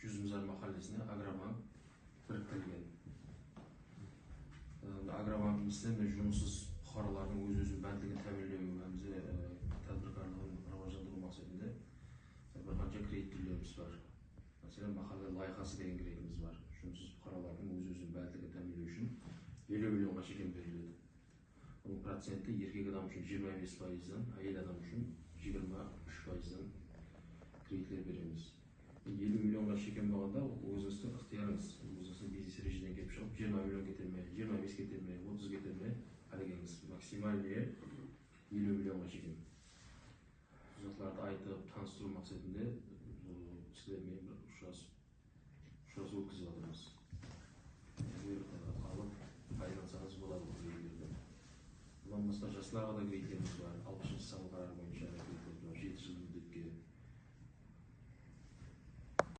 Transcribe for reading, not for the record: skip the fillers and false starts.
Жүзімзар махаллесіне Агробанк біріктірілген. Агробанкімізде жұмыссыз бұқаралардың өз-өзін бәндігін тәмінлеуімізде тәдбіркарлығын раваждандыру мақсатында бір қанша кредит түрлеріміз бар. Мәселен, махалла лайқасы деген кредитіміз бар. Жұмыссыз бұқаралардың өз-өзін бәндігін тәмінлеу үшін 50 миллионға шекем беріледі. Оның проценті еркек адам үшін 25%-дан, әйел адам үшін 23%-дан кредитлер береміз. 50 миллионға шекем болғанда өзіңіздің ықтиярыңыз, өзіңіздің бизнес режимден келіп шығып 20 миллион кетерме, 25 кетерме, 30 кетерме, қараңыз, максимальный 50 миллионға шекем. Құжаттарды айтып, таныстыру мақсатында сіздермен бір ұшырасу өткізіп жатырмыз. Алып, пайдалансаңыз болады бұл кредиттерді. Бұдан басқа жастарға да кредиттеріміз бар. 60 саны қарар бойынша